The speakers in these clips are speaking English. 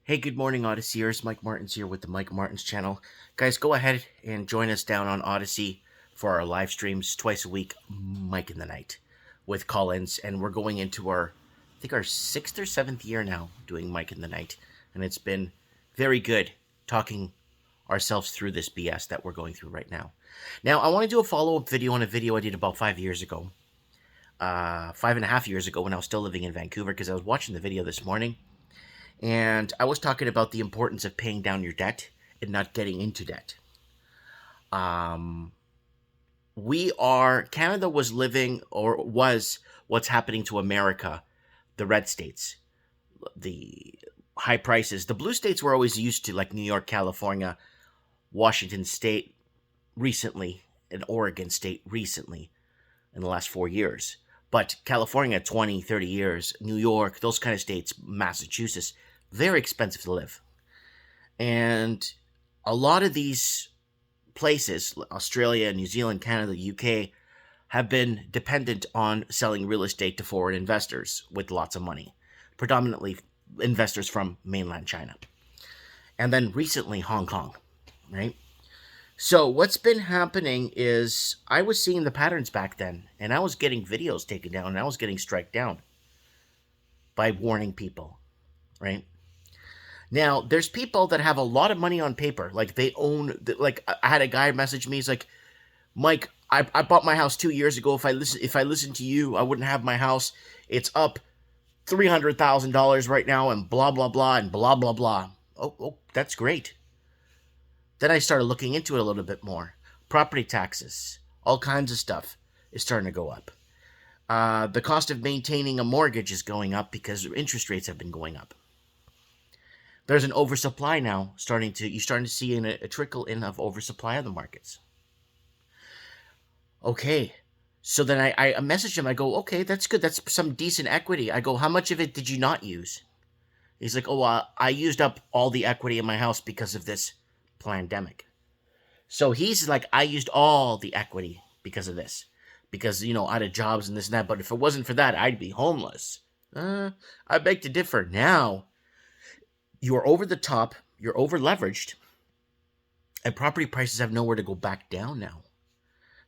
Hey, good morning, Odysseyers. Mike Martins here with the Mike Martins channel. Guys, go ahead and join us down on Odyssey for our live streams twice a week, Mike in the Night, with call-ins. And we're going into our 6th or 7th year now doing Mike in the Night. And it's been very good talking ourselves through this BS that we're going through right now. Now, I want to do a follow-up video on a video I did about 5 years ago. 5.5 years ago when I was still living in Vancouver, because I was watching the video this morning. And I was talking about the importance of paying down your debt and not getting into debt. Canada was living, or was, what's happening to America, the red states, the high prices. The blue states were always used to, like New York, California, Washington State recently, and Oregon State recently in the last 4 years. But California, 20, 30 years, New York, those kind of states, Massachusetts, very expensive to live. And a lot of these places, Australia, New Zealand, Canada, UK, have been dependent on selling real estate to foreign investors with lots of money, predominantly investors from mainland China. And then recently, Hong Kong, right? So what's been happening is I was seeing the patterns back then, and I was getting videos taken down, and I was getting struck down by warning people, right? Now, there's people that have a lot of money on paper, like they own, like I had a guy message me, he's like, Mike, I bought my house 2 years ago. If I listened to you, I wouldn't have my house. It's up $300,000 right now, and blah, blah, blah, and blah, blah, blah. Oh, that's great. Then I started looking into it a little bit more. Property taxes, all kinds of stuff is starting to go up. The cost of maintaining a mortgage is going up because interest rates have been going up. There's an oversupply now. You're starting to see a trickle in of oversupply of the markets. Okay, so then I messaged him. I go, okay, that's good. That's some decent equity. I go, how much of it did you not use? He's like, I used up all the equity in my house because of this pandemic. So he's like, I used all the equity because of this. Because, out of jobs and this and that. But if it wasn't for that, I'd be homeless. I beg to differ. Now, you're over the top, you're over leveraged, and property prices have nowhere to go back down now.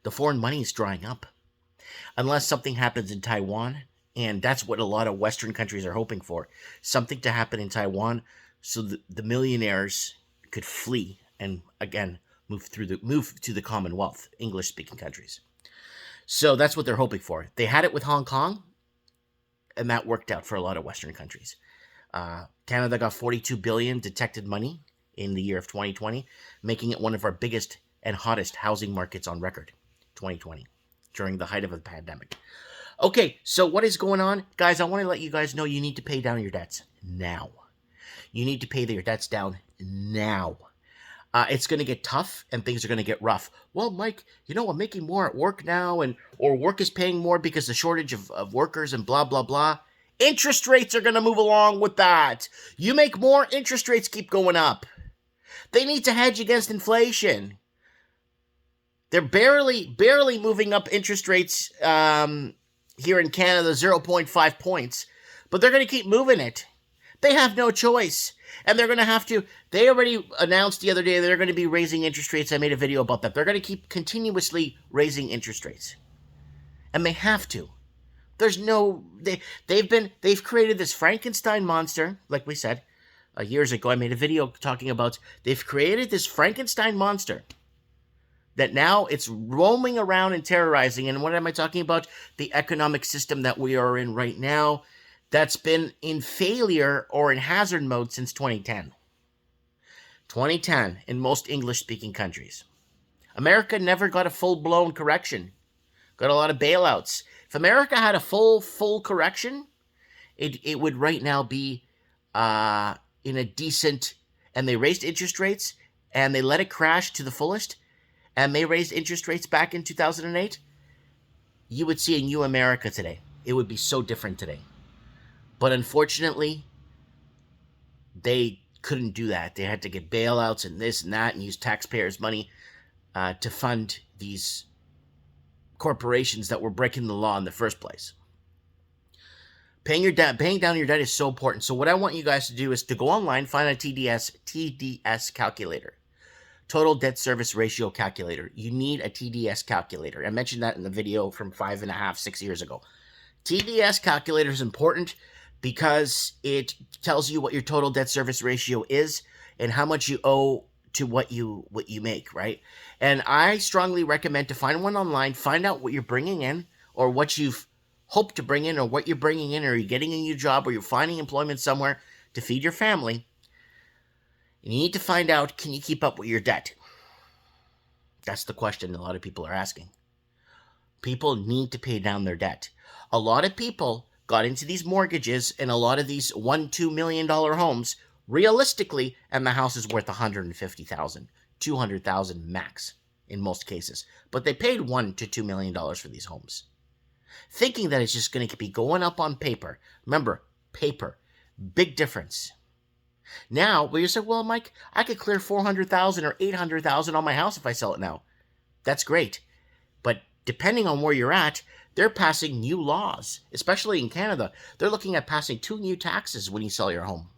The foreign money is drying up. Unless something happens in Taiwan, and that's what a lot of Western countries are hoping for. Something to happen in Taiwan so the millionaires could flee and, again, move to the Commonwealth, English-speaking countries. So that's what they're hoping for. They had it with Hong Kong, and that worked out for a lot of Western countries. Canada got $42 billion detected money in the year of 2020, making it one of our biggest and hottest housing markets on record, 2020, during the height of the pandemic. Okay, so what is going on? Guys, I want to let you guys know you need to pay down your debts now. You need to pay your debts down now. It's going to get tough and things are going to get rough. Well, Mike, I'm making more at work now, or work is paying more because the shortage of workers and blah, blah, blah. Interest rates are going to move along with that. You make more, interest rates keep going up. They need to hedge against inflation. They're barely moving up interest rates here in Canada, 0.5 points. But they're going to keep moving it. They have no choice. And they're going to have to. They already announced the other day they're going to be raising interest rates. I made a video about that. They're going to keep continuously raising interest rates. And they have to. They've created this Frankenstein monster, like we said years ago. I made a video talking about they've created this Frankenstein monster that now it's roaming around and terrorizing. And what am I talking about? The economic system that we are in right now that's been in failure or in hazard mode since 2010. 2010 in most English-speaking countries. America never got a full-blown correction. Got a lot of bailouts. If America had a full correction, it would right now be in a decent, and they raised interest rates, and they let it crash to the fullest, and they raised interest rates back in 2008, you would see a new America today. It would be so different today. But unfortunately, they couldn't do that. They had to get bailouts and this and that and use taxpayers' money to fund these corporations that were breaking the law in the first place. Paying down your debt is so important. So what I want you guys to do is to go online, find a TDS calculator. Total debt service ratio calculator. You need a TDS calculator. I mentioned that in the video from 6 years ago. TDS calculator is important because it tells you what your total debt service ratio is and how much you owe to what you make, right? And I strongly recommend to find one online, find out what you're bringing in or what you've hoped to bring in or what you're bringing in, or you're getting a new job or you're finding employment somewhere to feed your family. You need to find out, can you keep up with your debt? That's the question a lot of people are asking. People need to pay down their debt. A lot of people got into these mortgages and a lot of these $1-2 million homes, realistically, and the house is worth $150,000, $200,000 max in most cases. But they paid $1-2 million for these homes, thinking that it's just going to be going up on paper. Remember, paper, big difference. Now, where you say, well, Mike, I could clear $400,000 or $800,000 on my house if I sell it now. That's great. But depending on where you're at, they're passing new laws, especially in Canada. They're looking at passing 2 new taxes when you sell your home.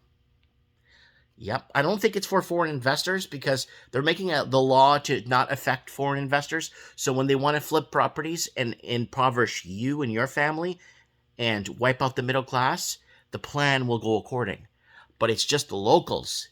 Yep, I don't think it's for foreign investors because they're making the law to not affect foreign investors. So when they want to flip properties and impoverish you and your family and wipe out the middle class, the plan will go according. But it's just the locals.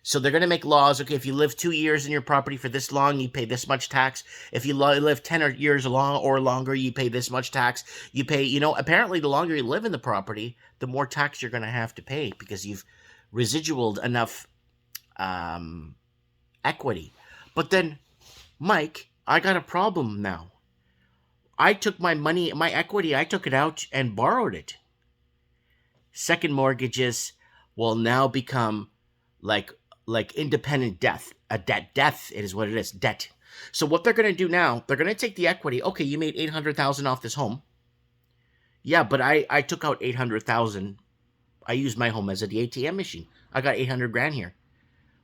So they're going to make laws. Okay, if you live 2 years in your property for this long, you pay this much tax. If you live 10 years long or longer, you pay this much tax. You pay, apparently the longer you live in the property, the more tax you're going to have to pay because you've residualed enough equity. But then, Mike, I got a problem now. I took my money, my equity, I took it out and borrowed it. Second mortgages will now become like independent debt. A debt it is what it is, debt. So what they're going to do now, they're going to take the equity. Okay, you made $800,000 off this home. Yeah, but I took out $800,000. I used my home as the ATM machine. I got 800 grand here,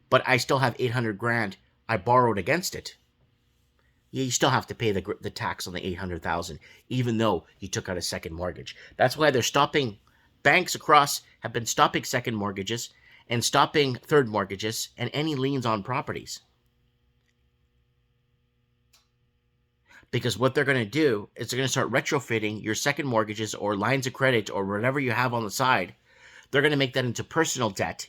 but I still have 800 grand I borrowed against it. You still have to pay the tax on the 800,000, even though you took out a second mortgage. That's why they're stopping. Banks across have been stopping second mortgages and stopping third mortgages and any liens on properties. Because what they're going to do is they're going to start retrofitting your second mortgages or lines of credit or whatever you have on the side. They're going to make that into personal debt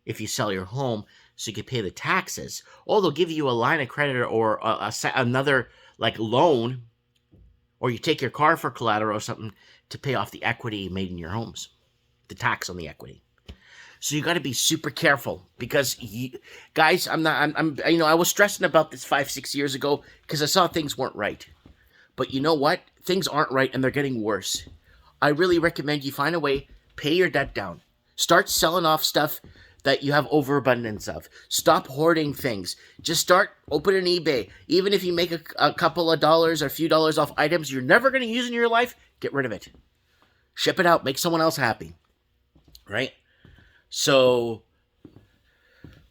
if you sell your home so you can pay the taxes. Or they'll give you a line of credit or another loan, or you take your car for collateral or something to pay off the equity made in your homes, the tax on the equity. So you got to be super careful because, guys, I was stressing about this 5-6 years ago because I saw things weren't right. But you know what? Things aren't right and they're getting worse. I really recommend you find a way, pay your debt down. Start selling off stuff that you have overabundance of. Stop hoarding things. Just start opening eBay. Even if you make a couple of dollars or a few dollars off items you're never going to use in your life, get rid of it. Ship it out. Make someone else happy. Right? So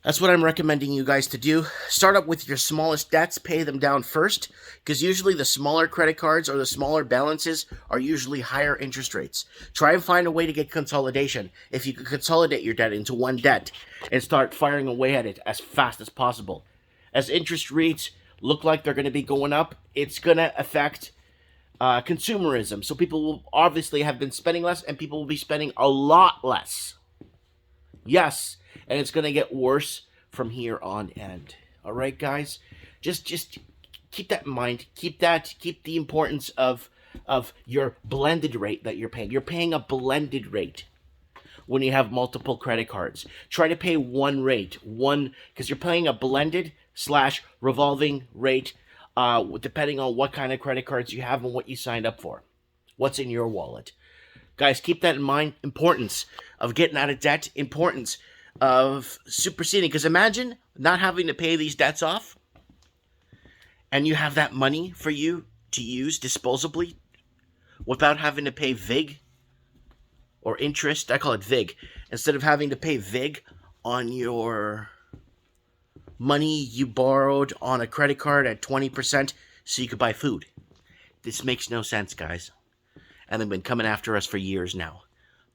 that's what I'm recommending you guys to do. Start up with your smallest debts, pay them down first, because usually the smaller credit cards or the smaller balances are usually higher interest rates. Try and find a way to get consolidation. If you could consolidate your debt into one debt and start firing away at it as fast as possible. As interest rates look like they're going to be going up, it's going to affect consumerism. So people will obviously have been spending less and people will be spending a lot less. Yes, and it's going to get worse from here on end. All right, guys? Just keep that in mind. Keep the importance of your blended rate that you're paying. You're paying a blended rate when you have multiple credit cards. Try to pay one rate, because you're paying a blended / revolving rate depending on what kind of credit cards you have and what you signed up for. What's in your wallet. Guys, keep that in mind. Importance of getting out of debt. Importance of superseding. Because imagine not having to pay these debts off. And you have that money for you to use disposably. Without having to pay VIG. Or interest. I call it VIG. Instead of having to pay VIG on your money you borrowed on a credit card at 20% so you could buy food. This makes no sense, guys. and they've been coming after us for years now.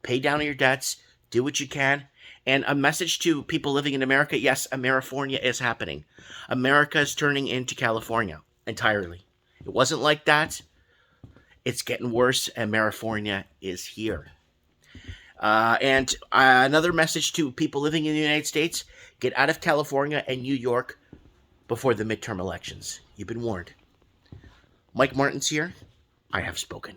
Pay down your debts, do what you can. And a message to people living in America, yes, Amerifornia is happening. America is turning into California entirely. It wasn't like that. It's getting worse, and Amerifornia is here. And another message to people living in the United States, get out of California and New York before the midterm elections. You've been warned. Mike Martins here. I have spoken.